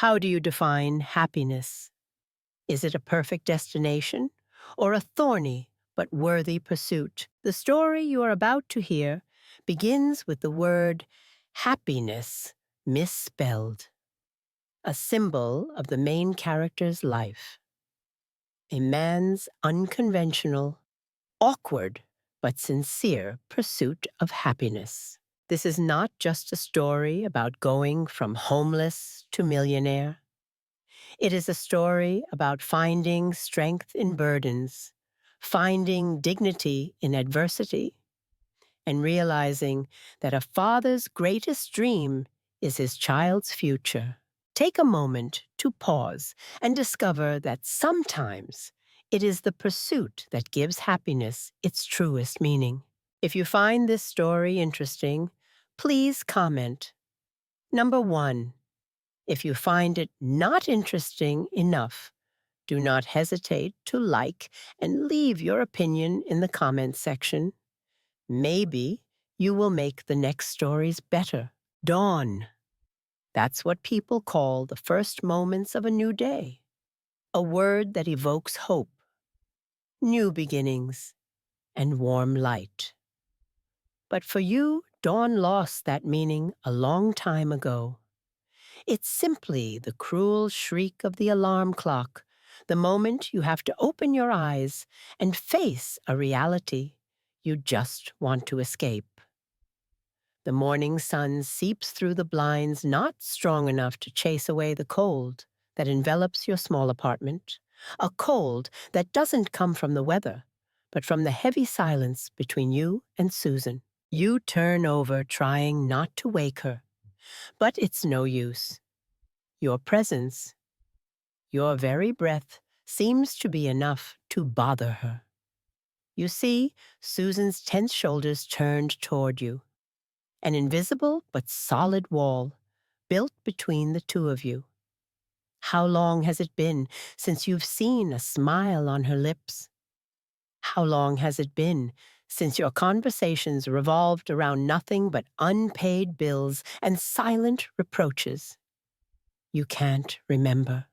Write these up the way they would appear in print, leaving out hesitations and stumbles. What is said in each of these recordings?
How do you define happiness? Is it a perfect destination or a thorny but worthy pursuit? The story you are about to hear begins with the word happiness misspelled, a symbol of the main character's life. A man's unconventional, awkward, but sincere pursuit of happiness. This is not just a story about going from homeless to millionaire. It is a story about finding strength in burdens, finding dignity in adversity, and realizing that a father's greatest dream is his child's future. Take a moment to pause and discover that sometimes it is the pursuit that gives happiness its truest meaning. If you find this story interesting, please comment. Number 1. If you find it not interesting enough, do not hesitate to like and leave your opinion in the comments section. Maybe you will make the next stories better. Dawn. That's what people call the first moments of a new day. A word that evokes hope, new beginnings, and warm light. But for you, dawn lost that meaning a long time ago. It's simply the cruel shriek of the alarm clock, the moment you have to open your eyes and face a reality you just want to escape. The morning sun seeps through the blinds not strong enough to chase away the cold that envelops your small apartment, a cold that doesn't come from the weather, but from the heavy silence between you and Susan. You turn over trying not to wake her, but it's no use. Your presence, your very breath, seems to be enough to bother her. You see Susan's tense shoulders turned toward you, an invisible but solid wall built between the two of you. How long has it been since you've seen a smile on her lips? How long has it been since your conversations revolved around nothing but unpaid bills and silent reproaches? You can't remember.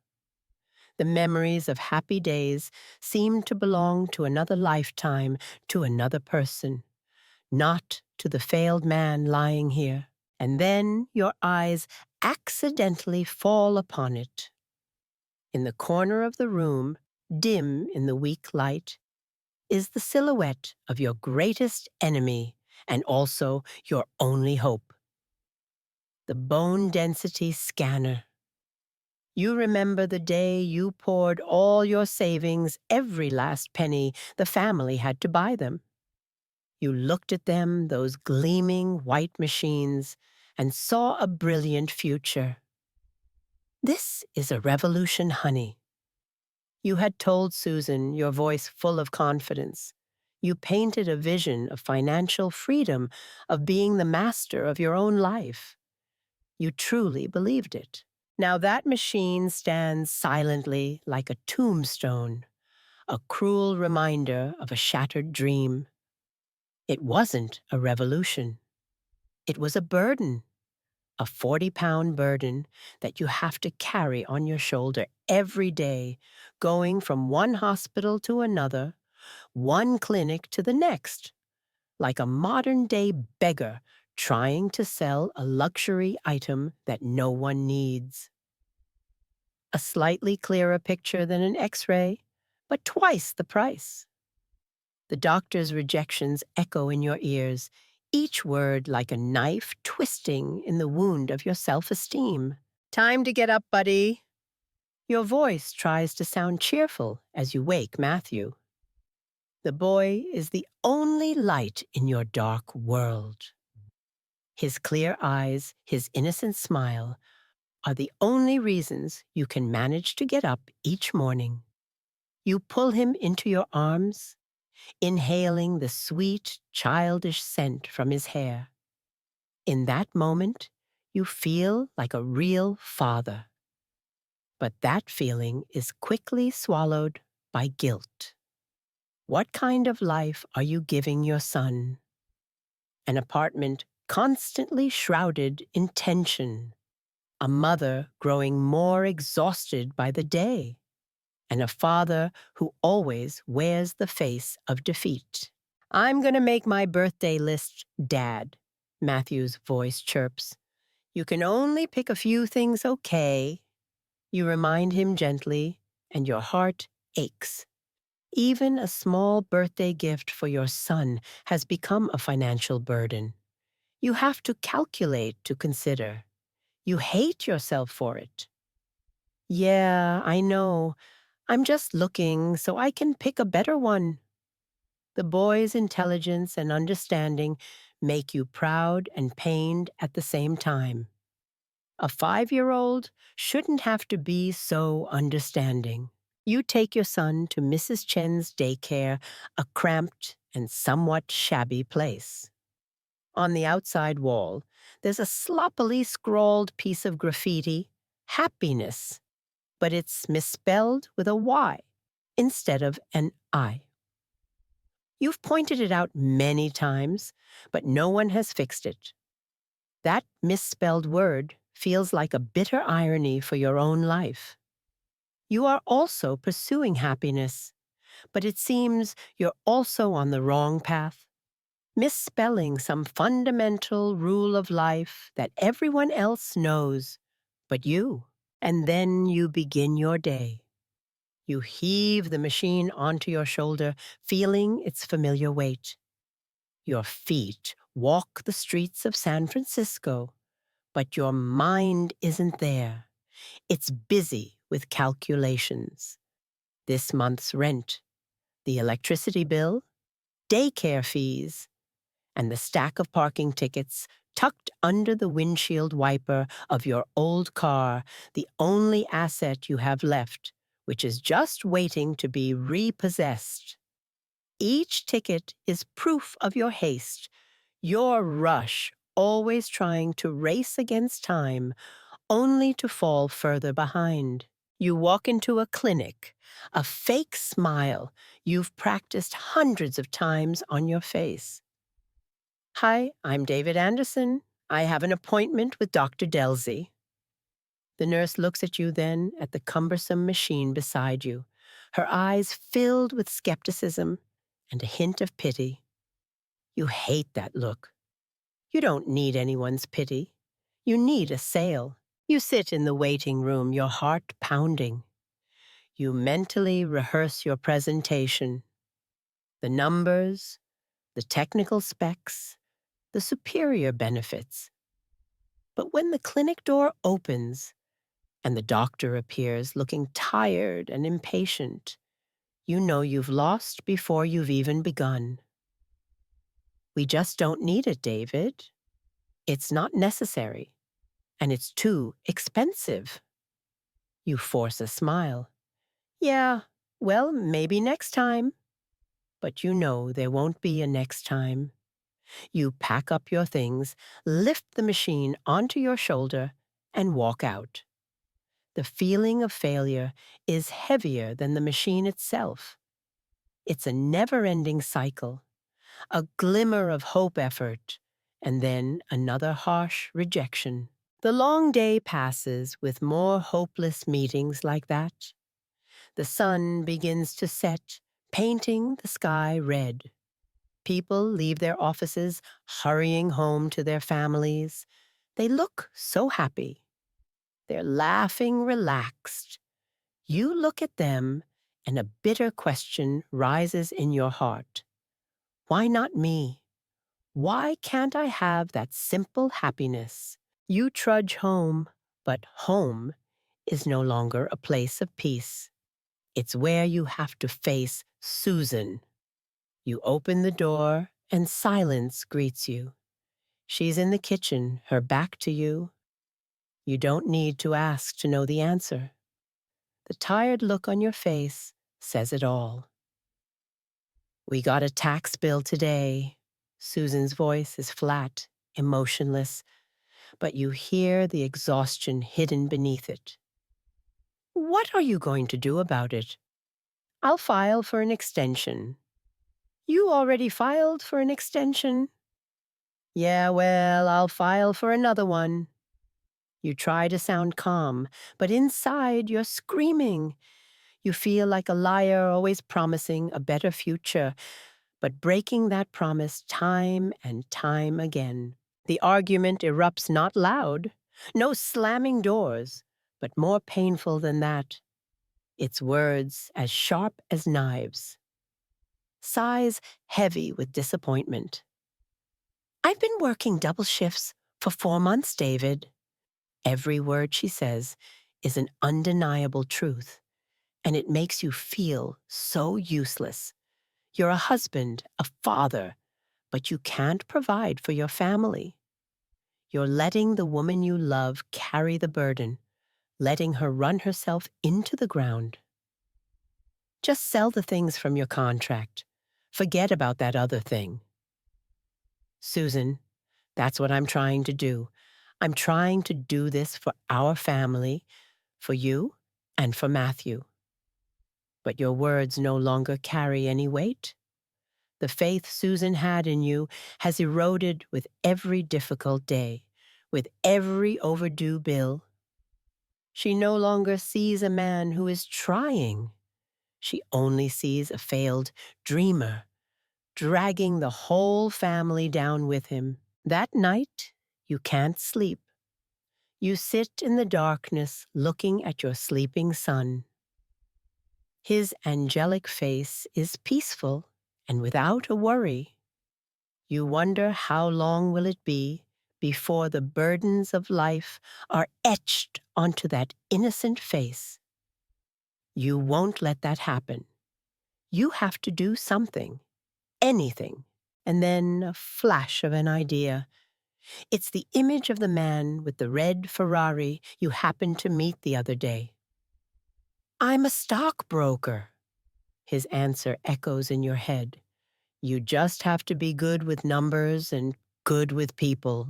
The memories of happy days seem to belong to another lifetime, to another person, not to the failed man lying here. And then your eyes accidentally fall upon it. In the corner of the room, dim in the weak light, is the silhouette of your greatest enemy and also your only hope. The bone density scanner. You remember the day you poured all your savings, every last penny the family had to buy them. You looked at them, those gleaming white machines, and saw a brilliant future. This is a revolution, honey. You had told Susan, your voice full of confidence. You painted a vision of financial freedom, of being the master of your own life. You truly believed it. Now that machine stands silently like a tombstone, a cruel reminder of a shattered dream. It wasn't a revolution. It was a burden, a 40-pound burden that you have to carry on your shoulder every day, going from one hospital to another, one clinic to the next, like a modern-day beggar trying to sell a luxury item that no one needs. A slightly clearer picture than an X-ray, but twice the price. The doctor's rejections echo in your ears, each word like a knife twisting in the wound of your self-esteem. Time to get up, buddy. Your voice tries to sound cheerful as you wake Matthew. The boy is the only light in your dark world. His clear eyes, his innocent smile, are the only reasons you can manage to get up each morning. You pull him into your arms, inhaling the sweet, childish scent from his hair. In that moment, you feel like a real father. But that feeling is quickly swallowed by guilt. What kind of life are you giving your son? An apartment constantly shrouded in tension, a mother growing more exhausted by the day, and a father who always wears the face of defeat. I'm going to make my birthday list, Dad, Matthew's voice chirps. You can only pick a few things, okay? You remind him gently, and your heart aches. Even a small birthday gift for your son has become a financial burden. You have to calculate to consider. You hate yourself for it. Yeah, I know. I'm just looking so I can pick a better one. The boy's intelligence and understanding make you proud and pained at the same time. A 5-year-old shouldn't have to be so understanding. You take your son to Mrs. Chen's daycare, a cramped and somewhat shabby place. On the outside wall, there's a sloppily scrawled piece of graffiti, happiness, but it's misspelled with a Y instead of an I. You've pointed it out many times, but no one has fixed it. That misspelled word feels like a bitter irony for your own life. You are also pursuing happiness, but it seems you're also on the wrong path, misspelling some fundamental rule of life that everyone else knows, but you. And then you begin your day. You heave the machine onto your shoulder, feeling its familiar weight. Your feet walk the streets of San Francisco, but your mind isn't there. It's busy with calculations. This month's rent, the electricity bill, daycare fees, and the stack of parking tickets tucked under the windshield wiper of your old car, the only asset you have left, which is just waiting to be repossessed. Each ticket is proof of your haste, your rush, always trying to race against time, only to fall further behind. You walk into a clinic, a fake smile you've practiced hundreds of times on your face. Hi, I'm David Anderson. I have an appointment with Dr. Delzy. The nurse looks at you then at the cumbersome machine beside you, her eyes filled with skepticism and a hint of pity. You hate that look. You don't need anyone's pity. You need a sale. You sit in the waiting room, your heart pounding. You mentally rehearse your presentation. The numbers, the technical specs, the superior benefits. But when the clinic door opens and the doctor appears looking tired and impatient, you know you've lost before you've even begun. We just don't need it, David. It's not necessary, and it's too expensive. You force a smile. Yeah, well, maybe next time. But you know there won't be a next time. You pack up your things, lift the machine onto your shoulder, and walk out. The feeling of failure is heavier than the machine itself. It's a never-ending cycle, a glimmer of hope effort, and then another harsh rejection. The long day passes with more hopeless meetings like that. The sun begins to set, painting the sky red. People leave their offices, hurrying home to their families. They look so happy. They're laughing relaxed. You look at them, and a bitter question rises in your heart. Why not me? Why can't I have that simple happiness? You trudge home, but home is no longer a place of peace. It's where you have to face Susan. You open the door, and silence greets you. She's in the kitchen, her back to you. You don't need to ask to know the answer. The tired look on your face says it all. We got a tax bill today. Susan's voice is flat, emotionless, but you hear the exhaustion hidden beneath it. What are you going to do about it? I'll file for an extension. You already filed for an extension? Yeah, well, I'll file for another one. You try to sound calm, but inside you're screaming. You feel like a liar always promising a better future, but breaking that promise time and time again. The argument erupts not loud, no slamming doors, but more painful than that. Its words as sharp as knives. Sighs heavy with disappointment. I've been working double shifts for 4 months, David. Every word she says is an undeniable truth, and it makes you feel so useless. You're a husband, a father, but you can't provide for your family. You're letting the woman you love carry the burden, letting her run herself into the ground. Just sell the things from your contract. Forget about that other thing. Susan, that's what I'm trying to do. I'm trying to do this for our family, for you, and for Matthew. But your words no longer carry any weight. The faith Susan had in you has eroded with every difficult day, with every overdue bill. She no longer sees a man who is trying. She only sees a failed dreamer, dragging the whole family down with him. That night, you can't sleep. You sit in the darkness looking at your sleeping son. His angelic face is peaceful and without a worry. You wonder how long will it be before the burdens of life are etched onto that innocent face. You won't let that happen. You have to do something, anything, and then a flash of an idea. It's the image of the man with the red Ferrari you happened to meet the other day. I'm a stockbroker. His answer echoes in your head. You just have to be good with numbers and good with people.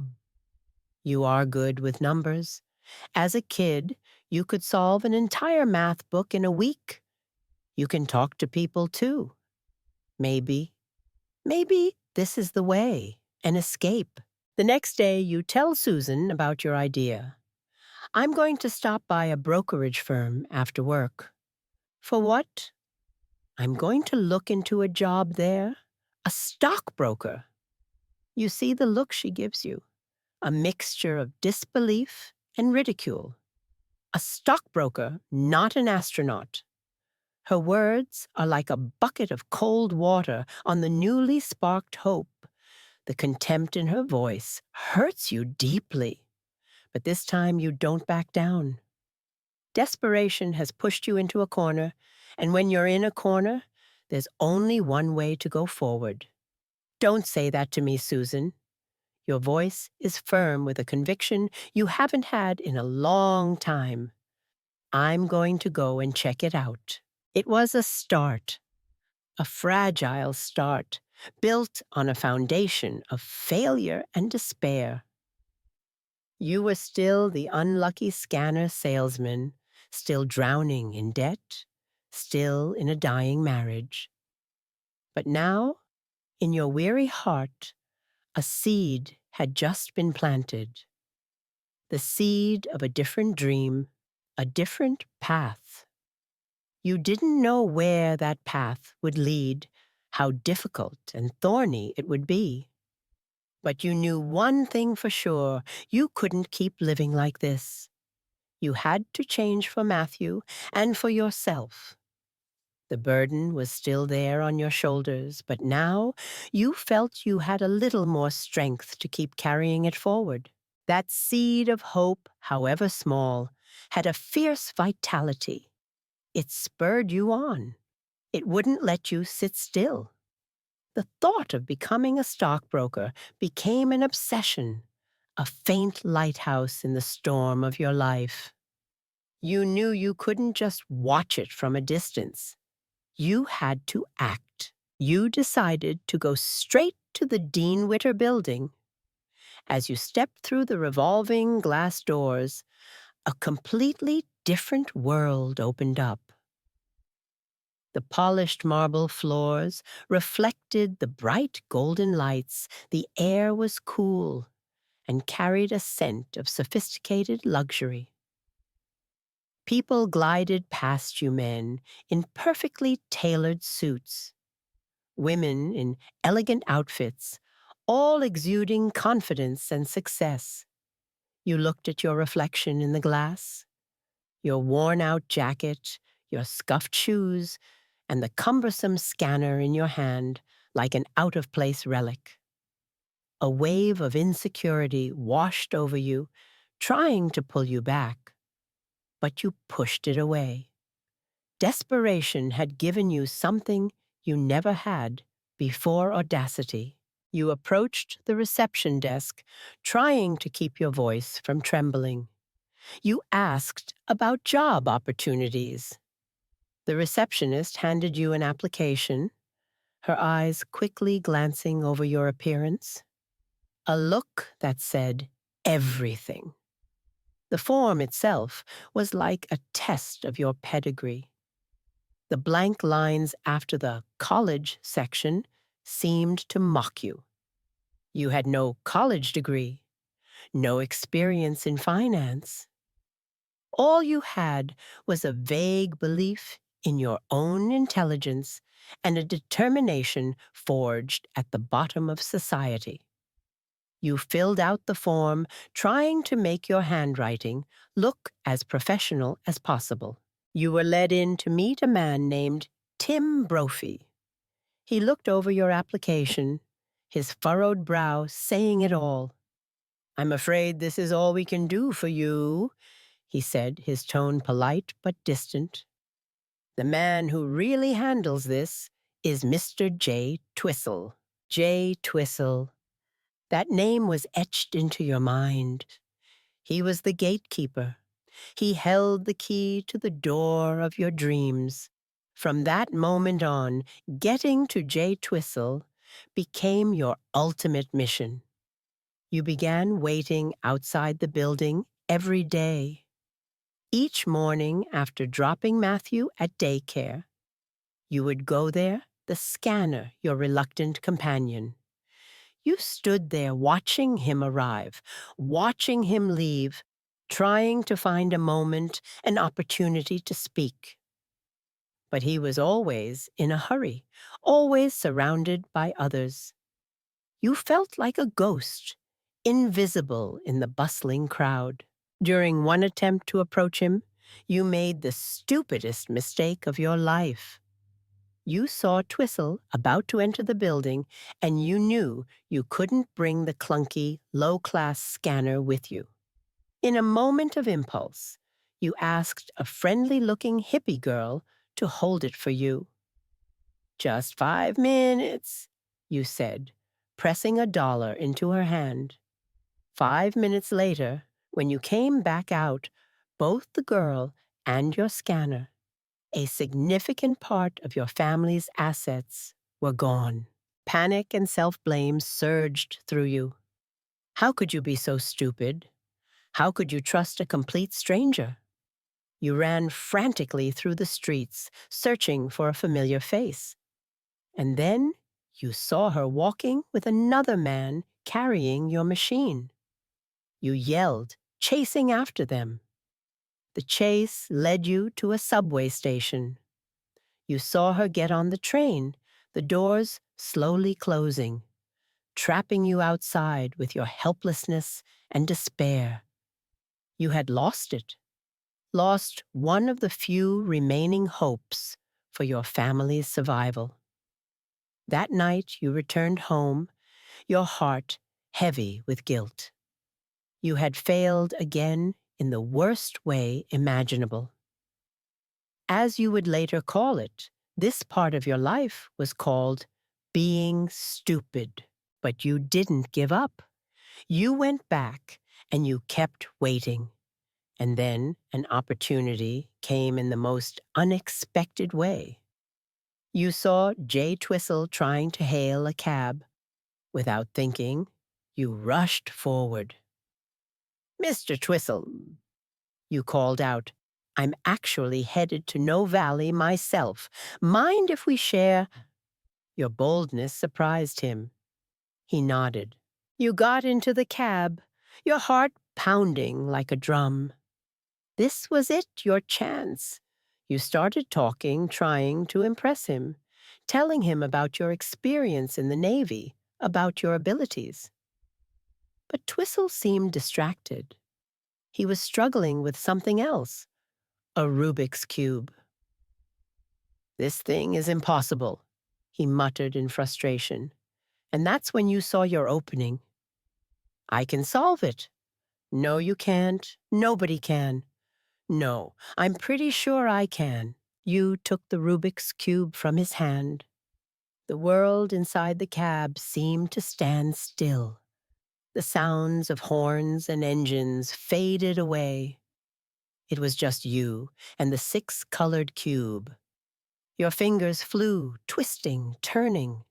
You are good with numbers. As a kid, you could solve an entire math book in a week. You can talk to people too. Maybe this is the way, an escape. The next day, you tell Susan about your idea. I'm going to stop by a brokerage firm after work. For what? I'm going to look into a job there. A stockbroker. You see the look she gives you. A mixture of disbelief and ridicule. A stockbroker, not an astronaut. Her words are like a bucket of cold water on the newly sparked hope. The contempt in her voice hurts you deeply. But this time you don't back down. Desperation has pushed you into a corner, and when you're in a corner, there's only one way to go forward. Don't say that to me, Susan. Your voice is firm with a conviction you haven't had in a long time. I'm going to go and check it out. It was a start, a fragile start, built on a foundation of failure and despair. You were still the unlucky scanner salesman, still drowning in debt, still in a dying marriage. But now, in your weary heart, a seed had just been planted. The seed of a different dream, a different path. You didn't know where that path would lead, how difficult and thorny it would be. But you knew one thing for sure, you couldn't keep living like this. You had to change for Matthew and for yourself. The burden was still there on your shoulders, but now you felt you had a little more strength to keep carrying it forward. That seed of hope, however small, had a fierce vitality. It spurred you on. It wouldn't let you sit still. The thought of becoming a stockbroker became an obsession, a faint lighthouse in the storm of your life. You knew you couldn't just watch it from a distance. You had to act. You decided to go straight to the Dean Witter building. As you stepped through the revolving glass doors, a completely different world opened up. The polished marble floors reflected the bright golden lights. The air was cool, and carried a scent of sophisticated luxury. People glided past you men in perfectly tailored suits, women in elegant outfits, all exuding confidence and success. You looked at your reflection in the glass, your worn-out jacket, your scuffed shoes, and the cumbersome scanner in your hand like an out-of-place relic. A wave of insecurity washed over you, trying to pull you back, but you pushed it away. Desperation had given you something you never had before audacity. You approached the reception desk, trying to keep your voice from trembling. You asked about job opportunities. The receptionist handed you an application, her eyes quickly glancing over your appearance. A look that said everything. The form itself was like a test of your pedigree. The blank lines after the college section seemed to mock you. You had no college degree, no experience in finance. All you had was a vague belief in your own intelligence and a determination forged at the bottom of society. You filled out the form, trying to make your handwriting look as professional as possible. You were led in to meet a man named Tim Brophy. He looked over your application, his furrowed brow saying it all. "I'm afraid this is all we can do for you," he said, his tone polite but distant. "The man who really handles this is Mr. J. Twistle." J. Twistle. That name was etched into your mind. He was the gatekeeper. He held the key to the door of your dreams. From that moment on, getting to J. Twistle became your ultimate mission. You began waiting outside the building every day. Each morning after dropping Matthew at daycare, you would go there, the scanner, your reluctant companion. You stood there watching him arrive, watching him leave, trying to find a moment, an opportunity to speak. But he was always in a hurry, always surrounded by others. You felt like a ghost, invisible in the bustling crowd. During one attempt to approach him, you made the stupidest mistake of your life. You saw Twistle about to enter the building, and you knew you couldn't bring the clunky, low-class scanner with you. In a moment of impulse, you asked a friendly-looking hippie girl to hold it for you. "Just 5 minutes," you said, pressing $1 into her hand. 5 minutes later, when you came back out, both the girl and your scanner, a significant part of your family's assets, were gone. Panic and self-blame surged through you. How could you be so stupid? How could you trust a complete stranger? You ran frantically through the streets, searching for a familiar face. And then you saw her walking with another man carrying your machine. You yelled, chasing after them. The chase led you to a subway station. You saw her get on the train, the doors slowly closing, trapping you outside with your helplessness and despair. You had lost it, lost one of the few remaining hopes for your family's survival. That night you returned home, your heart heavy with guilt. You had failed again in the worst way imaginable. As you would later call it, this part of your life was called being stupid. But you didn't give up. You went back and you kept waiting. And then an opportunity came in the most unexpected way. You saw Jay Twistle trying to hail a cab. Without thinking, you rushed forward. "Mr. Twistle," you called out, "I'm actually headed to No Valley myself. Mind if we share—" Your boldness surprised him. He nodded. You got into the cab, your heart pounding like a drum. This was it, your chance. You started talking, trying to impress him, telling him about your experience in the Navy, about your abilities. But Twistle seemed distracted. He was struggling with something else, a Rubik's Cube. This thing is impossible, he muttered in frustration. And that's when you saw your opening. I can solve it. No, you can't. Nobody can. No, I'm pretty sure I can. You took the Rubik's Cube from his hand. The world inside the cab seemed to stand still. The sounds of horns and engines faded away. It was just you and the six-colored cube. Your fingers flew, twisting, turning.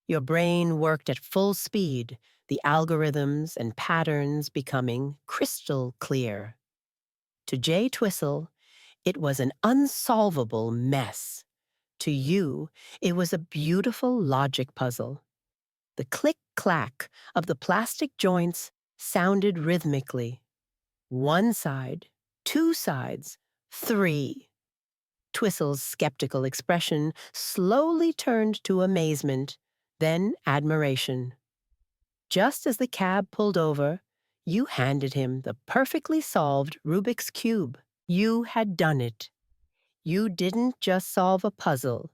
Your brain worked at full speed, the algorithms and patterns becoming crystal clear. To Jay Twistle, it was an unsolvable mess. To you, it was a beautiful logic puzzle. The click-clack of the plastic joints sounded rhythmically. One side, two sides, three. Twistle's skeptical expression slowly turned to amazement, then admiration. Just as the cab pulled over, you handed him the perfectly solved Rubik's Cube. You had done it. You didn't just solve a puzzle.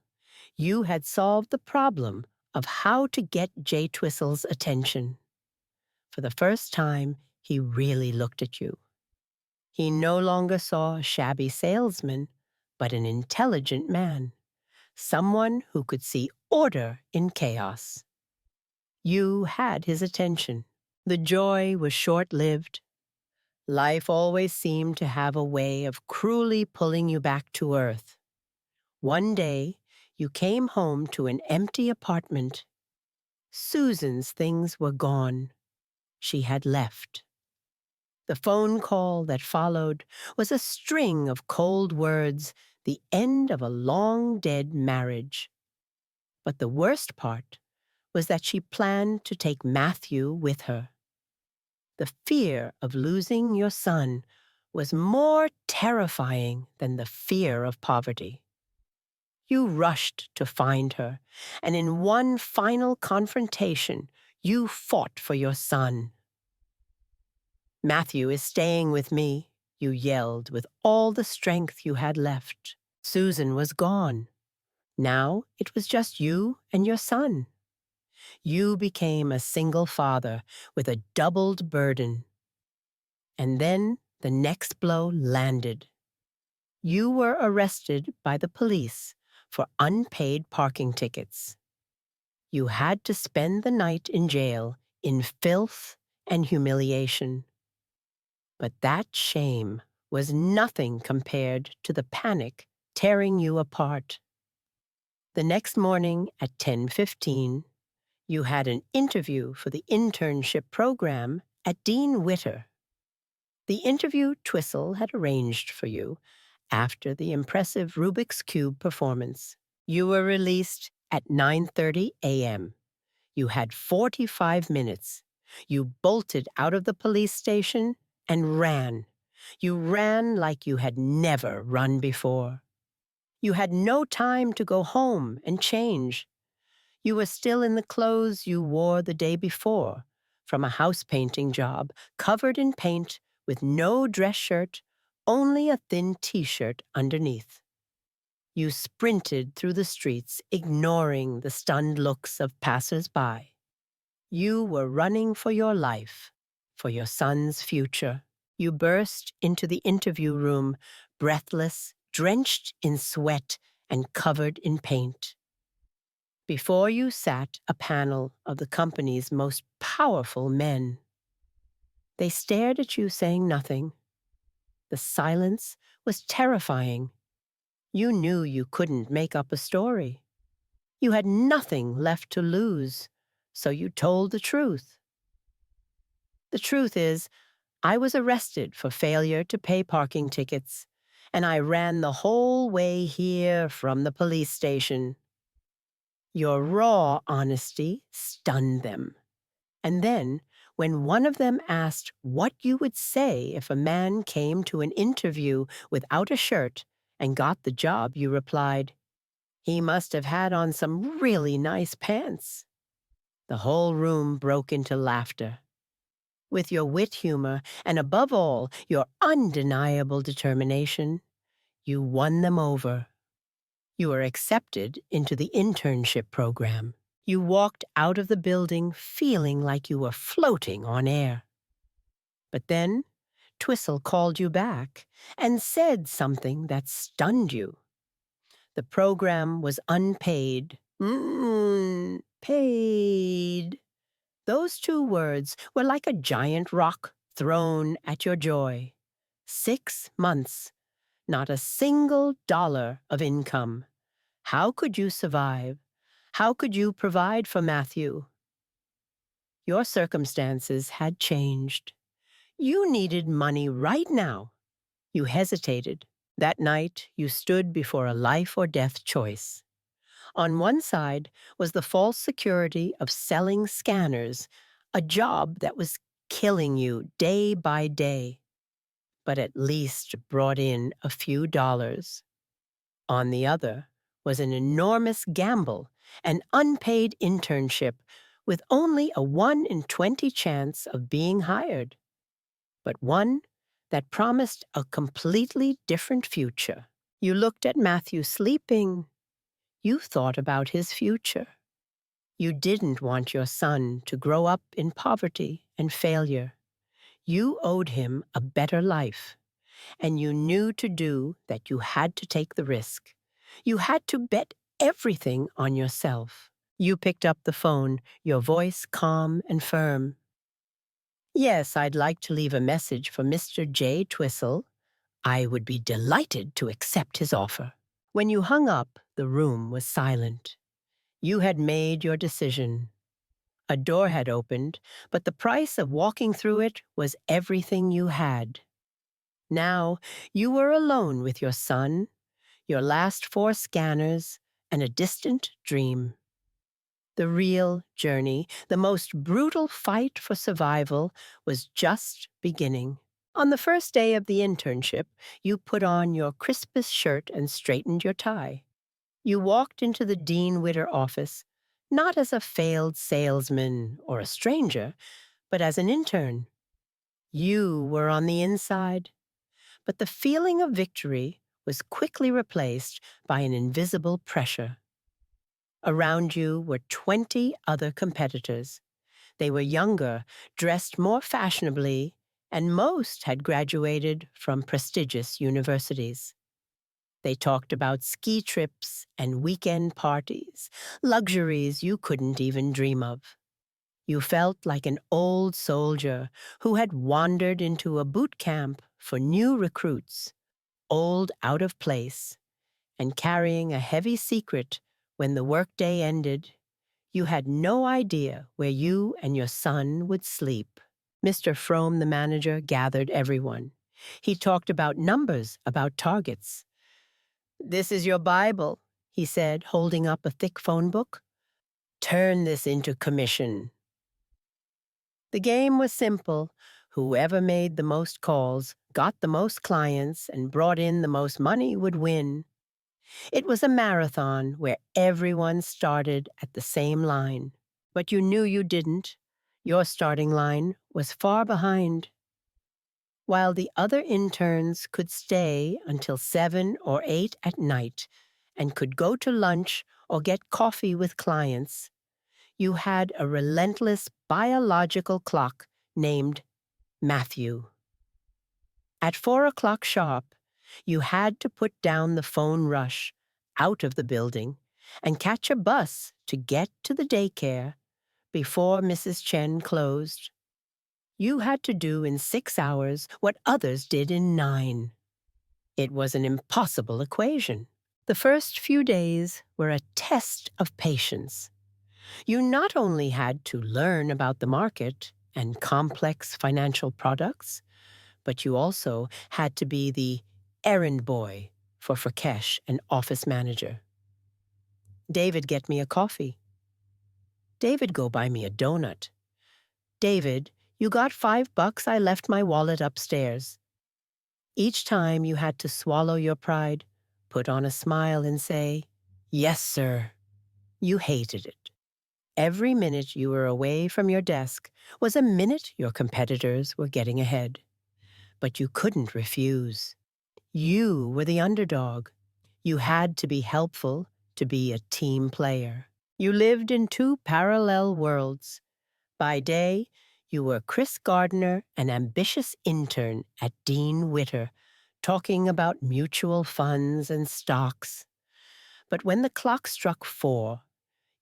You had solved the problem of how to get Jay Twistle's attention. For the first time, he really looked at you. He no longer saw a shabby salesman, but an intelligent man, someone who could see order in chaos. You had his attention. The joy was short-lived. Life always seemed to have a way of cruelly pulling you back to earth. One day, you came home to an empty apartment. Susan's things were gone. She had left. The phone call that followed was a string of cold words, the end of a long-dead marriage. But the worst part was that she planned to take Matthew with her. The fear of losing your son was more terrifying than the fear of poverty. You rushed to find her, and in one final confrontation, you fought for your son. Matthew is staying with me, you yelled with all the strength you had left. Susan was gone. Now it was just you and your son. You became a single father with a doubled burden. And then the next blow landed. You were arrested by the police for unpaid parking tickets. You had to spend the night in jail in filth and humiliation. But that shame was nothing compared to the panic tearing you apart. The next morning at 10:15, you had an interview for the internship program at Dean Witter. The interview Twistle had arranged for you after the impressive Rubik's Cube performance. You were released at 9:30 a.m. You had 45 minutes. You bolted out of the police station and ran. You ran like you had never run before. You had no time to go home and change. You were still in the clothes you wore the day before, from a house painting job, covered in paint, with no dress shirt, only a thin t-shirt underneath. You sprinted through the streets, ignoring the stunned looks of passers-by. You were running for your life, for your son's future. You burst into the interview room, breathless, drenched in sweat, and covered in paint. Before you sat a panel of the company's most powerful men. They stared at you, saying nothing. The silence was terrifying. You knew you couldn't make up a story. You had nothing left to lose, so you told the truth. The truth is, I was arrested for failure to pay parking tickets, and I ran the whole way here from the police station. Your raw honesty stunned them. And then, When one of them asked what you would say if a man came to an interview without a shirt and got the job, you replied, "He must have had on some really nice pants." The whole room broke into laughter. With your wit, humor, and above all, your undeniable determination, you won them over. You were accepted into the internship program. You walked out of the building feeling like you were floating on air. But then, Twistle called you back and said something that stunned you. The program was unpaid. Paid. Those two words were like a giant rock thrown at your joy. 6 months, not a single dollar of income. How could you survive? How could you provide for Matthew? Your circumstances had changed. You needed money right now. You hesitated. That night, you stood before a life or death choice. On one side was the false security of selling scanners, a job that was killing you day by day, but at least brought in a few dollars. On the other was an enormous gamble, an unpaid internship with only a 1 in 20 chance of being hired, but one that promised a completely different future. You looked at Matthew sleeping. You thought about his future. You didn't want your son to grow up in poverty and failure. You owed him a better life, and you knew to do that you had to take the risk. You had to bet everything on yourself. You picked up the phone, your voice calm and firm. "Yes, I'd like to leave a message for Mr. J. Twistle. I would be delighted to accept his offer." When you hung up, the room was silent. You had made your decision. A door had opened, but the price of walking through it was everything you had. Now you were alone with your son, your last 4 scanners, and a distant dream. The real journey, the most brutal fight for survival, was just beginning. On the first day of the internship, you put on your crispest shirt and straightened your tie. You walked into the Dean Witter office, not as a failed salesman or a stranger, but as an intern. You were on the inside, but the feeling of victory was quickly replaced by an invisible pressure. Around you were 20 other competitors. They were younger, dressed more fashionably, and most had graduated from prestigious universities. They talked about ski trips and weekend parties, luxuries you couldn't even dream of. You felt like an old soldier who had wandered into a boot camp for new recruits, old out of place, and carrying a heavy secret when the workday ended. You had no idea where you and your son would sleep. Mr. Frome, the manager, gathered everyone. He talked about numbers, about targets. "This is your Bible," he said, holding up a thick phone book. "Turn this into commission." The game was simple. Whoever made the most calls, got the most clients, and brought in the most money would win. It was a marathon where everyone started at the same line. But you knew you didn't. Your starting line was far behind. While the other interns could stay until 7 or 8 at night and could go to lunch or get coffee with clients, you had a relentless biological clock named Matthew. At 4 o'clock sharp, you had to put down the phone rush, out of the building, and catch a bus to get to the daycare before Mrs. Chen closed. You had to do in 6 hours what others did in 9. It was an impossible equation. The first few days were a test of patience. You not only had to learn about the market and complex financial products, but you also had to be the errand boy for Rakesh, an office manager. David, get me a coffee. David, go buy me a donut. David, You got $5, I left my wallet upstairs. Each time you had to swallow your pride, put on a smile and say, "Yes, sir." You hated it. Every minute you were away from your desk was a minute your competitors were getting ahead. But you couldn't refuse. You were the underdog. You had to be helpful to be a team player. You lived in two parallel worlds. By day, you were Chris Gardner, an ambitious intern at Dean Witter, talking about mutual funds and stocks. But when the clock struck 4,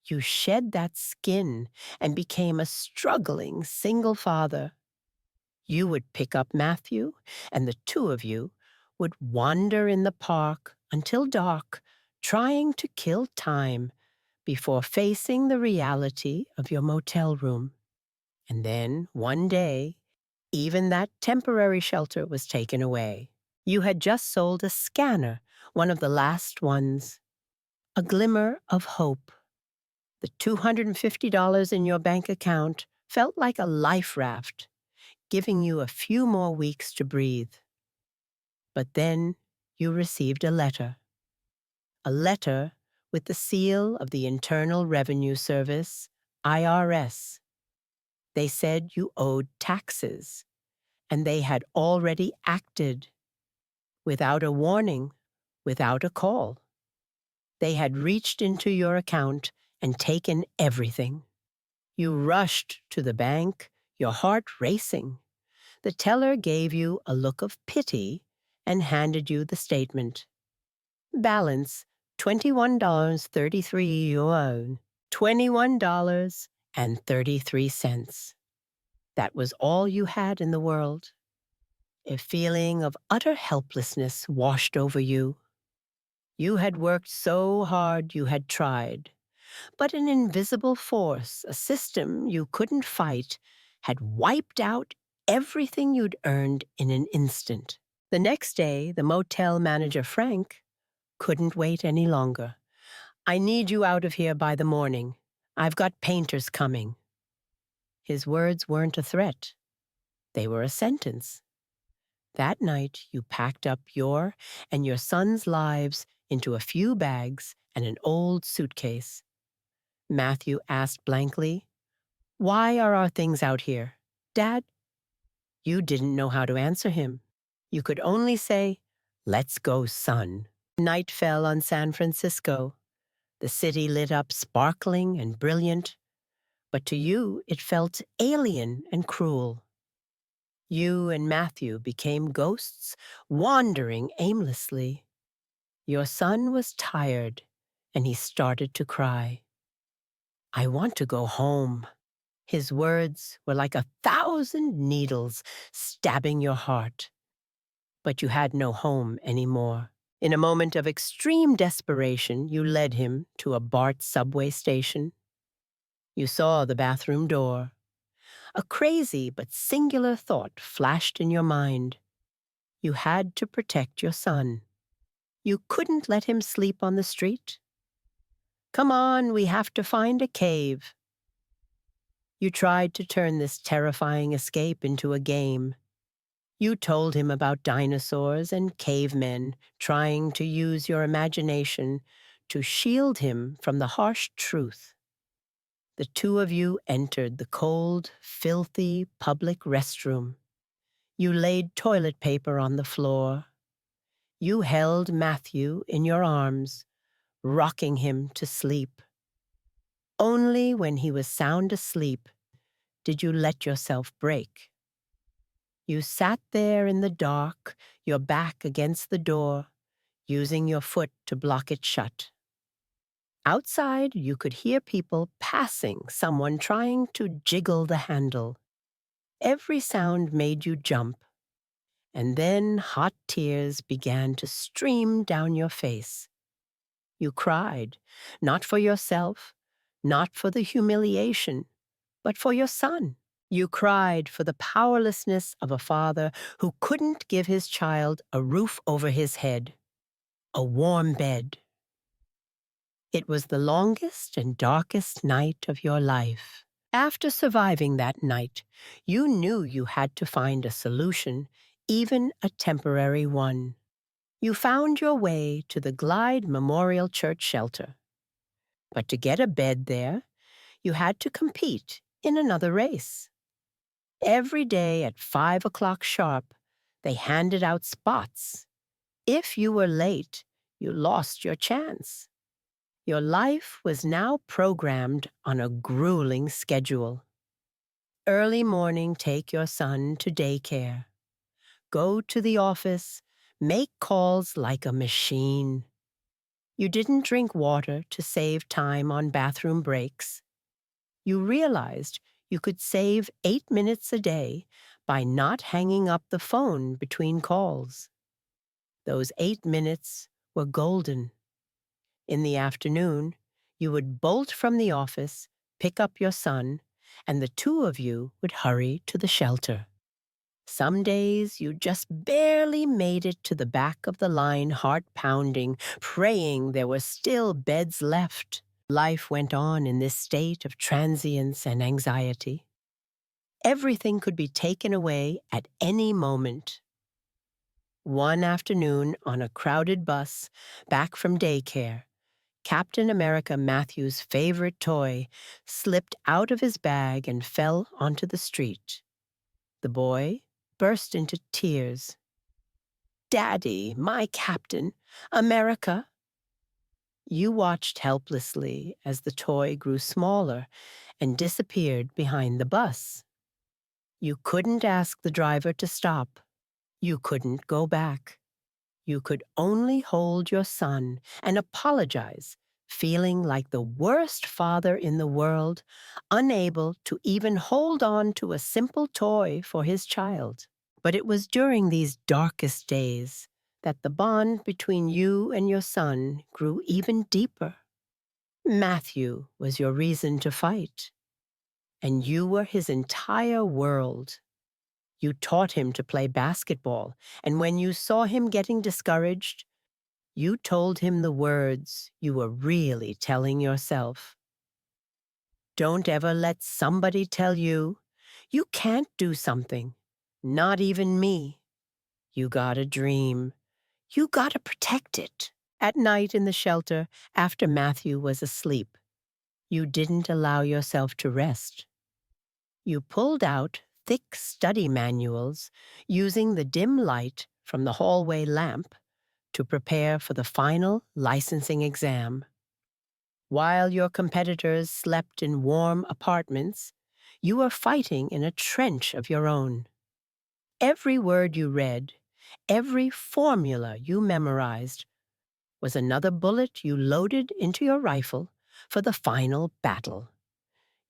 you shed that skin and became a struggling single father. You would pick up Matthew, and the two of you would wander in the park until dark, trying to kill time before facing the reality of your motel room. And then, one day, even that temporary shelter was taken away. You had just sold a scanner, one of the last ones. A glimmer of hope. The $250 in your bank account felt like a life raft, giving you a few more weeks to breathe. But then you received a letter. A letter with the seal of the Internal Revenue Service, IRS. They said you owed taxes, and they had already acted. Without a warning, without a call. They had reached into your account and taken everything. You rushed to the bank, your heart racing. The teller gave you a look of pity and handed you the statement. Balance, $21.33 you own. $21.33. That was all you had in the world. A feeling of utter helplessness washed over you. You had worked so hard you had tried, but an invisible force, a system you couldn't fight, had wiped out everything you'd earned in an instant. The next day, the motel manager, Frank, couldn't wait any longer. "I need you out of here by the morning. I've got painters coming." His words weren't a threat. They were a sentence. That night, you packed up your and your son's lives into a few bags and an old suitcase. Matthew asked blankly, "Why are our things out here, Dad?" You didn't know how to answer him. You could only say, "Let's go, son." Night fell on San Francisco. The city lit up sparkling and brilliant, but to you it felt alien and cruel. You and Matthew became ghosts, wandering aimlessly. Your son was tired, and he started to cry. "I want to go home." His words were like 1,000 needles stabbing your heart. But you had no home anymore. In a moment of extreme desperation, you led him to a BART subway station. You saw the bathroom door. A crazy but singular thought flashed in your mind. You had to protect your son. You couldn't let him sleep on the street. "Come on, we have to find a cave." You tried to turn this terrifying escape into a game. You told him about dinosaurs and cavemen, trying to use your imagination to shield him from the harsh truth. The two of you entered the cold, filthy public restroom. You laid toilet paper on the floor. You held Matthew in your arms, rocking him to sleep. Only when he was sound asleep did you let yourself break. You sat there in the dark, your back against the door, using your foot to block it shut. Outside, you could hear people passing, someone trying to jiggle the handle. Every sound made you jump. And then hot tears began to stream down your face. You cried, not for yourself, not for the humiliation, but for your son. You cried for the powerlessness of a father who couldn't give his child a roof over his head, a warm bed. It was the longest and darkest night of your life. After surviving that night, you knew you had to find a solution, even a temporary one. You found your way to the Glide Memorial Church shelter. But to get a bed there, you had to compete in another race. Every day at 5 o'clock sharp, they handed out spots. If you were late, you lost your chance. Your life was now programmed on a grueling schedule. Early morning, take your son to daycare. Go to the office, make calls like a machine. You didn't drink water to save time on bathroom breaks. You realized you could save 8 minutes a day by not hanging up the phone between calls. Those 8 minutes were golden. In the afternoon, you would bolt from the office, pick up your son, and the two of you would hurry to the shelter. Some days you just barely made it to the back of the line, heart pounding, praying there were still beds left. Life went on in this state of transience and anxiety. Everything could be taken away at any moment. One afternoon on a crowded bus, back from daycare, Captain America Matthew's favorite toy slipped out of his bag and fell onto the street. The boy burst into tears. "Daddy, my Captain, America." You watched helplessly as the toy grew smaller and disappeared behind the bus. You couldn't ask the driver to stop. You couldn't go back. You could only hold your son and apologize, feeling like the worst father in the world, unable to even hold on to a simple toy for his child. But it was during these darkest days that the bond between you and your son grew even deeper. Matthew was your reason to fight, and you were his entire world. You taught him to play basketball, and when you saw him getting discouraged, you told him the words you were really telling yourself. Don't ever let somebody tell you, you can't do something, not even me. You gotta dream. You gotta protect it. At night in the shelter, after Matthew was asleep, you didn't allow yourself to rest. You pulled out thick study manuals using the dim light from the hallway lamp to prepare for the final licensing exam. While your competitors slept in warm apartments, you were fighting in a trench of your own. Every word you read, every formula you memorized, was another bullet you loaded into your rifle for the final battle.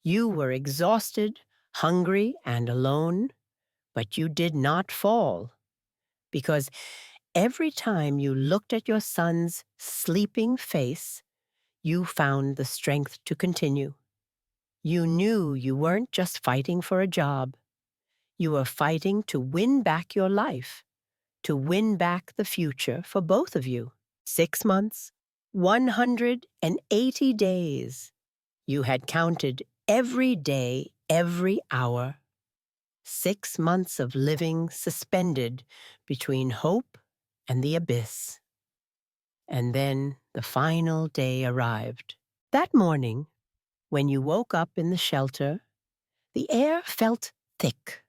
You were exhausted, hungry, and alone, but you did not fall, because every time you looked at your son's sleeping face, you found the strength to continue. You knew you weren't just fighting for a job. You were fighting to win back your life, to win back the future for both of you. 6 months, 180 days. You had counted every day, every hour. 6 months of living suspended between hope and the abyss. And then the final day arrived. That morning, when you woke up in the shelter, the air felt thick.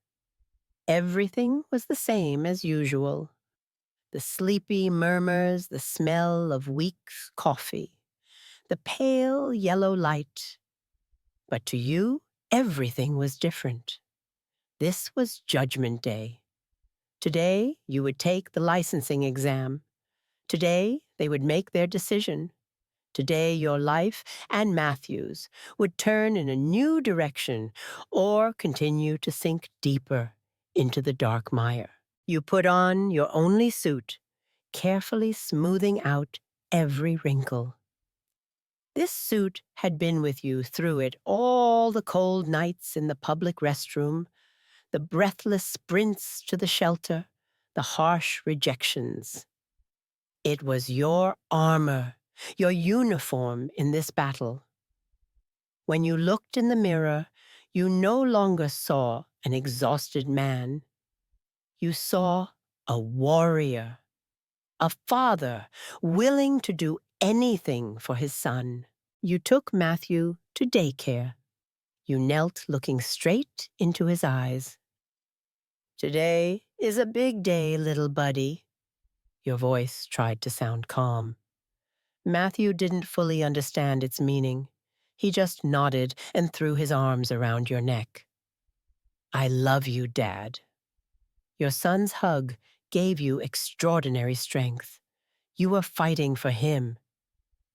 Everything was the same as usual. The sleepy murmurs, the smell of weak coffee, the pale yellow light. But to you, everything was different. This was Judgment Day. Today, you would take the licensing exam. Today, they would make their decision. Today, your life and Matthew's would turn in a new direction or continue to sink deeper into the dark mire. You put on your only suit, carefully smoothing out every wrinkle. This suit had been with you through it all the cold nights in the public restroom, the breathless sprints to the shelter, the harsh rejections. It was your armor, your uniform in this battle. When you looked in the mirror, You no longer saw an exhausted man. You saw a warrior, a father willing to do anything for his son. You took Matthew to daycare. You knelt looking straight into his eyes. "Today is a big day, little buddy." Your voice tried to sound calm. Matthew didn't fully understand its meaning. He just nodded and threw his arms around your neck. "I love you, Dad." Your son's hug gave you extraordinary strength. You were fighting for him.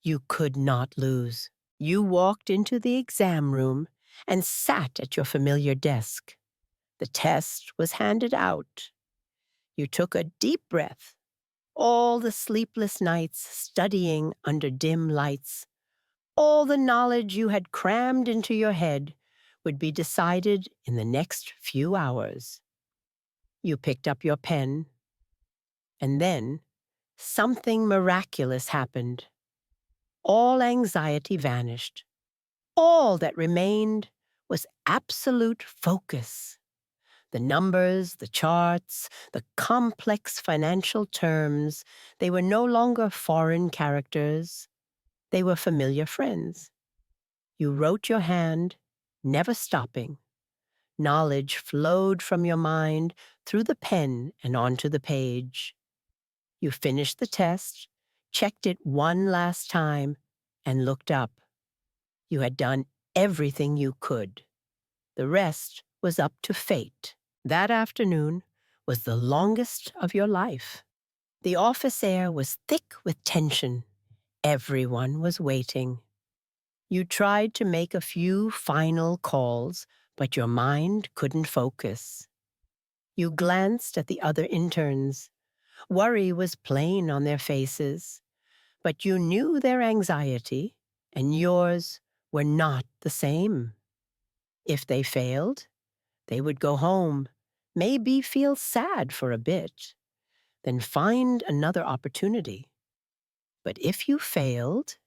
You could not lose. You walked into the exam room and sat at your familiar desk. The test was handed out. You took a deep breath. All the sleepless nights studying under dim lights, all the knowledge you had crammed into your head would be decided in the next few hours. You picked up your pen, and then something miraculous happened. All anxiety vanished. All that remained was absolute focus. The numbers, the charts, the complex financial terms, they were no longer foreign characters. They were familiar friends. You wrote your hand, never stopping. Knowledge flowed from your mind through the pen and onto the page. You finished the test, checked it one last time, and looked up. You had done everything you could. The rest was up to fate. That afternoon was the longest of your life. The office air was thick with tension. Everyone was waiting. You tried to make a few final calls, but your mind couldn't focus. You glanced at the other interns. Worry was plain on their faces, but you knew their anxiety, and yours were not the same. If they failed, they would go home, maybe feel sad for a bit, then find another opportunity. But if you failed,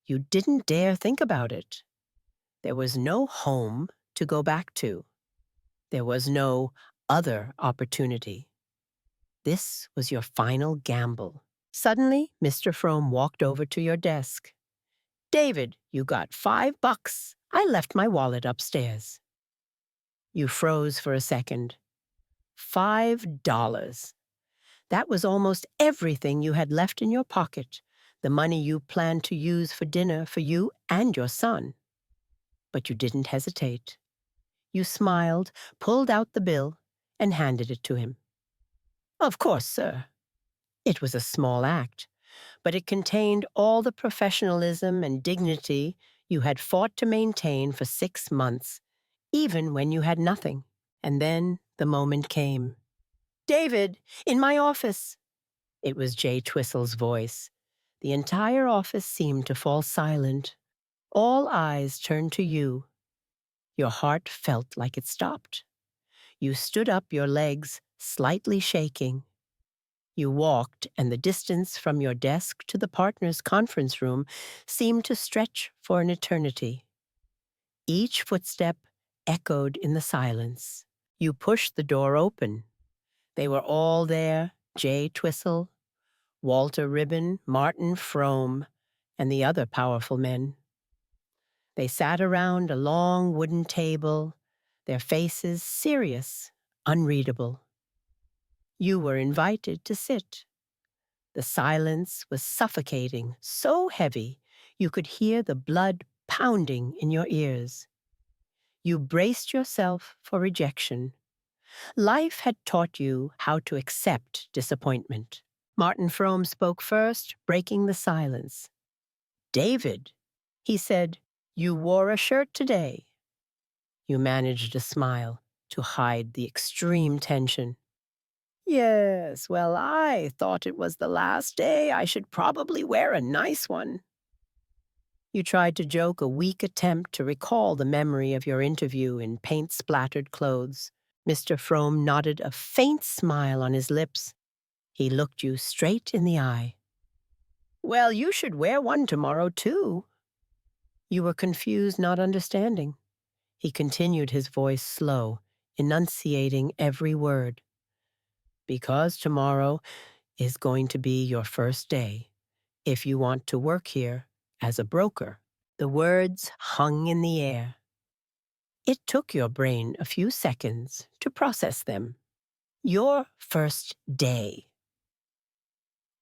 you didn't dare think about it. There was no home to go back to. There was no other opportunity. This was your final gamble. Suddenly, Mr. Frome walked over to your desk. "David, you got $5. I left my wallet upstairs." You froze for a second. $5. That was almost everything you had left in your pocket, the money you planned to use for dinner for you and your son. But you didn't hesitate. You smiled, pulled out the bill, and handed it to him. "Of course, sir." It was a small act, but it contained all the professionalism and dignity you had fought to maintain for 6 months, even when you had nothing. And then the moment came. "David, in my office." It was Jay Twistle's voice. The entire office seemed to fall silent. All eyes turned to you. Your heart felt like it stopped. You stood up, your legs slightly shaking. You walked, and the distance from your desk to the partners' conference room seemed to stretch for an eternity. Each footstep echoed in the silence. You pushed the door open. They were all there, Jay Twistle, Walter Ribbon, Martin Frome, and the other powerful men. They sat around a long wooden table, their faces serious, unreadable. You were invited to sit. The silence was suffocating, so heavy you could hear the blood pounding in your ears. You braced yourself for rejection. Life had taught you how to accept disappointment. Martin Frome spoke first, breaking the silence. "David," he said, "you wore a shirt today." You managed a smile to hide the extreme tension. "Yes, well, I thought it was the last day. I should probably wear a nice one." You tried to joke a weak attempt to recall the memory of your interview in paint-splattered clothes. Mr. Frome nodded, a faint smile on his lips. He looked you straight in the eye. "Well, you should wear one tomorrow, too." You were confused, not understanding. He continued, his voice slow, enunciating every word. Because tomorrow is going to be your first day, if you want to work here as a broker. The words hung in the air. It took your brain a few seconds to process them. Your first day.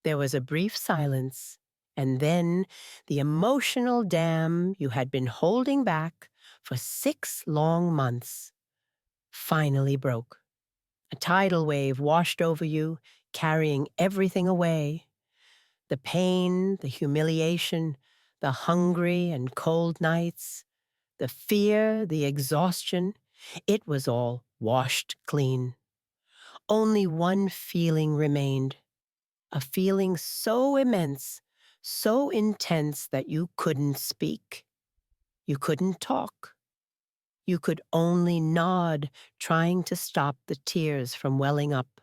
There was a brief silence, and then the emotional dam you had been holding back for 6 long months finally broke. A tidal wave washed over you, carrying everything away. The pain, the humiliation, the hungry and cold nights, the fear, the exhaustion. It was all washed clean. Only one feeling remained. A feeling so immense, so intense that you couldn't speak. You couldn't talk. You could only nod, trying to stop the tears from welling up.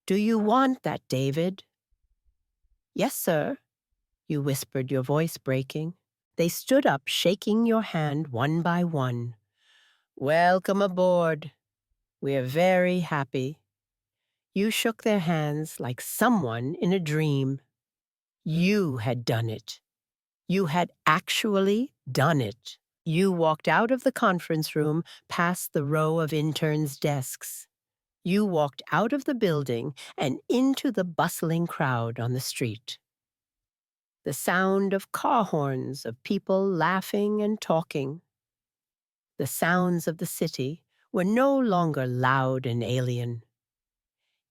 "Do you want that, David?" "Yes, sir," you whispered, your voice breaking. They stood up, shaking your hand one by one. "Welcome aboard. We're very happy." You shook their hands like someone in a dream. You had done it. You had actually done it. You walked out of the conference room, past the row of interns' desks. You walked out of the building and into the bustling crowd on the street. The sound of car horns, of people laughing and talking. The sounds of the city were no longer loud and alien.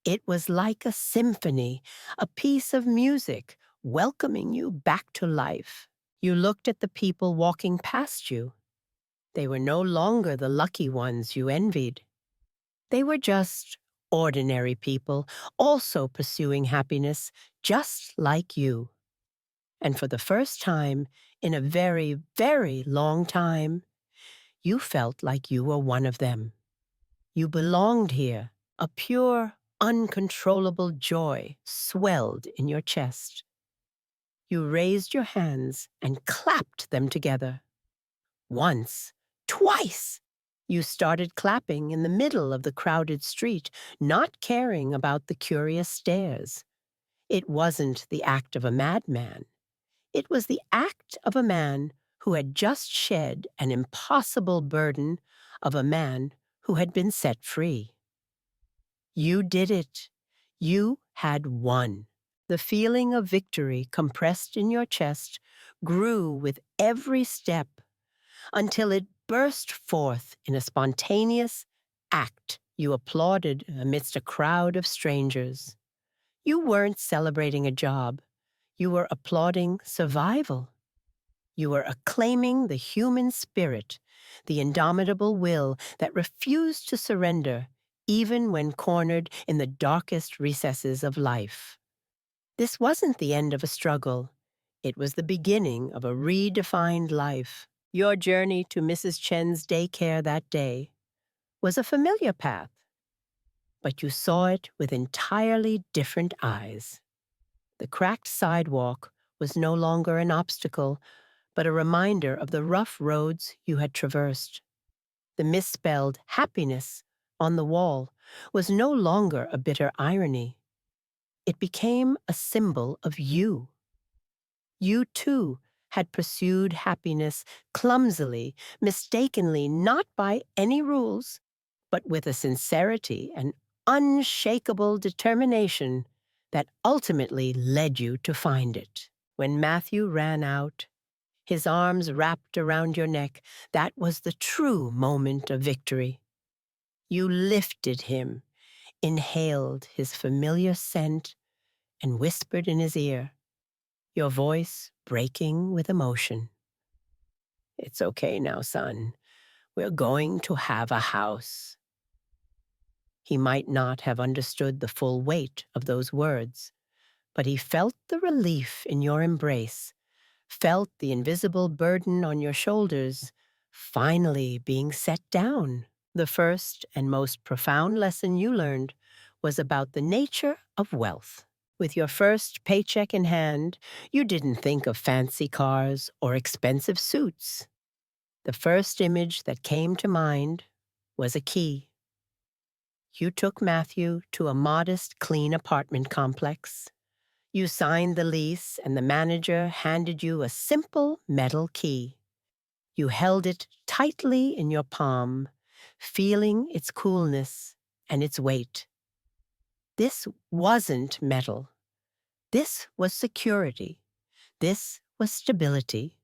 It was like a symphony, a piece of music welcoming you back to life. You looked at the people walking past you. They were no longer the lucky ones you envied. They were just ordinary people, also pursuing happiness, just like you. And for the first time in a very, very long time, you felt like you were one of them. You belonged here. A pure, uncontrollable joy swelled in your chest. You raised your hands and clapped them together. Once, twice. You started clapping in the middle of the crowded street, not caring about the curious stares. It wasn't the act of a madman. It was the act of a man who had just shed an impossible burden, of a man who had been set free. You did it. You had won. The feeling of victory compressed in your chest grew with every step until it burst forth in a spontaneous act you applauded amidst a crowd of strangers. You weren't celebrating a job. You were applauding survival. You were acclaiming the human spirit, the indomitable will that refused to surrender even when cornered in the darkest recesses of life. This wasn't the end of a struggle. It was the beginning of a redefined life. Your journey to Mrs. Chen's daycare that day was a familiar path, but you saw it with entirely different eyes. The cracked sidewalk was no longer an obstacle, but a reminder of the rough roads you had traversed. The misspelled happiness on the wall was no longer a bitter irony. It became a symbol of you. You, too, had pursued happiness clumsily, mistakenly, not by any rules, but with a sincerity and unshakable determination that ultimately led you to find it. When Matthew ran out, his arms wrapped around your neck, that was the true moment of victory. You lifted him, inhaled his familiar scent, and whispered in his ear, your voice breaking with emotion. "It's okay now, son. We're going to have a house." He might not have understood the full weight of those words, but he felt the relief in your embrace, felt the invisible burden on your shoulders finally being set down. The first and most profound lesson you learned was about the nature of wealth. With your first paycheck in hand, you didn't think of fancy cars or expensive suits. The first image that came to mind was a key. You took Matthew to a modest, clean apartment complex. You signed the lease, and the manager handed you a simple metal key. You held it tightly in your palm, feeling its coolness and its weight. This wasn't metal. This was security. This was stability.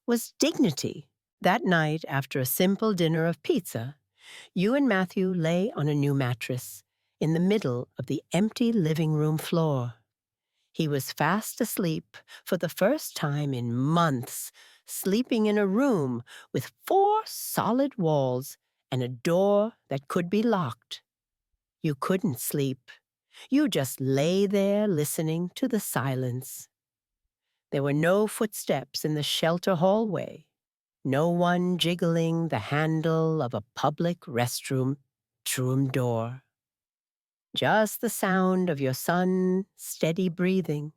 Was dignity. That night, after a simple dinner of pizza, you and Matthew lay on a new mattress in the middle of the empty living room floor. He was fast asleep for the first time in months, sleeping in a room with 4 solid walls and a door that could be locked. You couldn't sleep. You just lay there listening to the silence. There were no footsteps in the shelter hallway, no one jiggling the handle of a public restroom door. Just the sound of your son's steady breathing.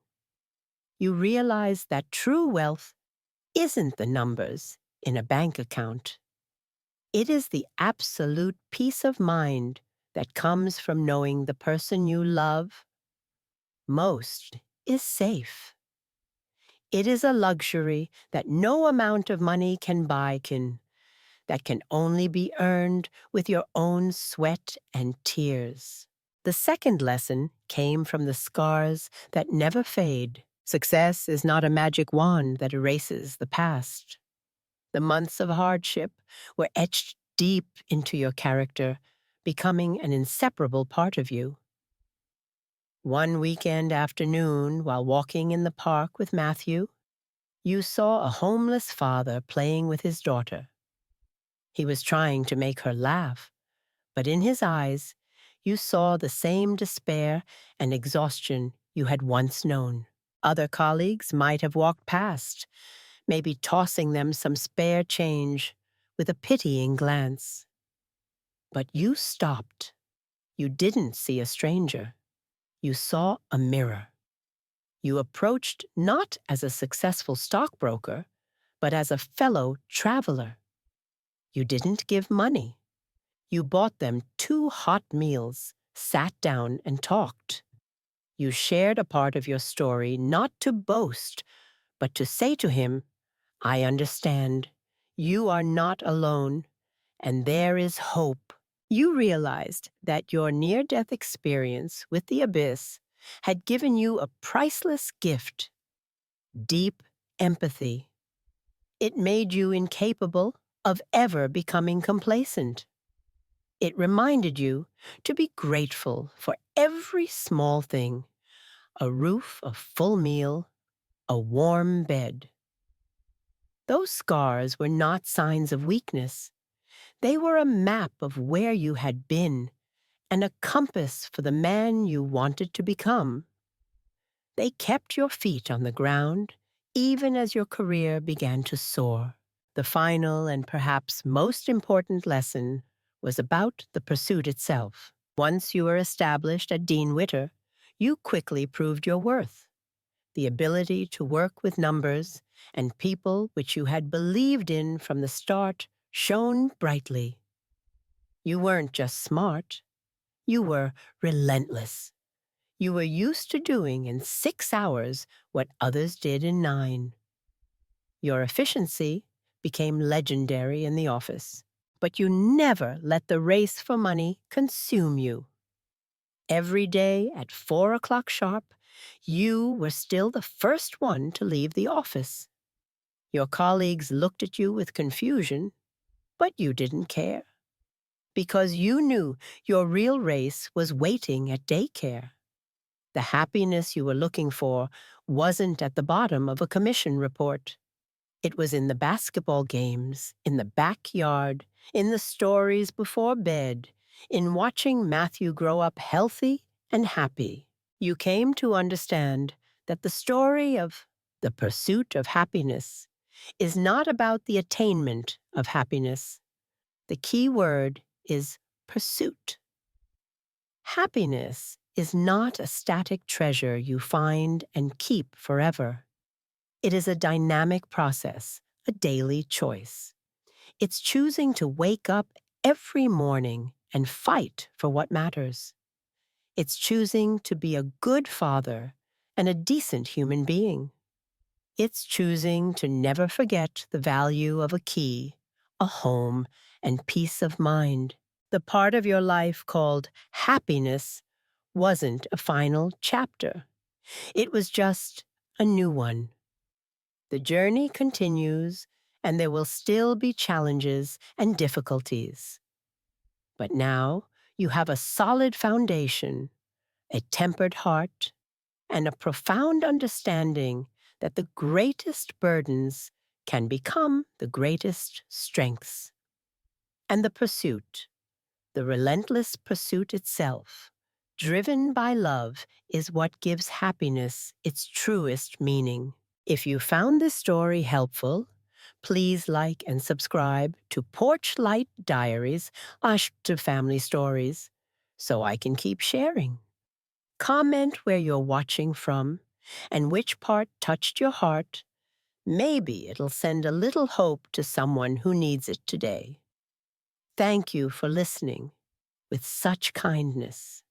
You realize that true wealth isn't the numbers in a bank account. It is the absolute peace of mind that comes from knowing the person you love most is safe. It is a luxury that no amount of money can buy, that can only be earned with your own sweat and tears. The second lesson came from the scars that never fade. Success is not a magic wand that erases the past. The months of hardship were etched deep into your character, becoming an inseparable part of you. One weekend afternoon, while walking in the park with Matthew, you saw a homeless father playing with his daughter. He was trying to make her laugh, but in his eyes, you saw the same despair and exhaustion you had once known. Other colleagues might have walked past, maybe tossing them some spare change with a pitying glance. But you stopped. You didn't see a stranger. You saw a mirror. You approached not as a successful stockbroker, but as a fellow traveler. You didn't give money. You bought them 2 hot meals, sat down and talked. You shared a part of your story not to boast, but to say to him, I understand. You are not alone, and there is hope. You realized that your near-death experience with the abyss had given you a priceless gift, deep empathy. It made you incapable of ever becoming complacent. It reminded you to be grateful for every small thing, a roof, a full meal, a warm bed. Those scars were not signs of weakness. They were a map of where you had been and a compass for the man you wanted to become. They kept your feet on the ground even as your career began to soar. The final and perhaps most important lesson was about the pursuit itself. Once you were established at Dean Witter, you quickly proved your worth. The ability to work with numbers and people which you had believed in from the start shone brightly. You weren't just smart, you were relentless. You were used to doing in 6 hours what others did in 9. Your efficiency became legendary in the office, but you never let the race for money consume you. Every day at 4 o'clock sharp, you were still the first one to leave the office. Your colleagues looked at you with confusion, but you didn't care, because you knew your real race was waiting at daycare. The happiness you were looking for wasn't at the bottom of a commission report. It was in the basketball games, in the backyard, in the stories before bed, in watching Matthew grow up healthy and happy. You came to understand that the story of the pursuit of happiness is not about the attainment of happiness. The key word is pursuit. Happiness is not a static treasure you find and keep forever. It is a dynamic process, a daily choice. It's choosing to wake up every morning and fight for what matters. It's choosing to be a good father and a decent human being. It's choosing to never forget the value of a key, a home, and peace of mind. The part of your life called happiness wasn't a final chapter. It was just a new one. The journey continues, and there will still be challenges and difficulties. But now you have a solid foundation, a tempered heart, and a profound understanding that the greatest burdens can become the greatest strengths. And the pursuit, the relentless pursuit itself, driven by love, is what gives happiness its truest meaning. If you found this story helpful, please like and subscribe to Porchlight Diaries, to Family Stories, so I can keep sharing. Comment where you're watching from and which part touched your heart. Maybe it'll send a little hope to someone who needs it today. Thank you for listening with such kindness.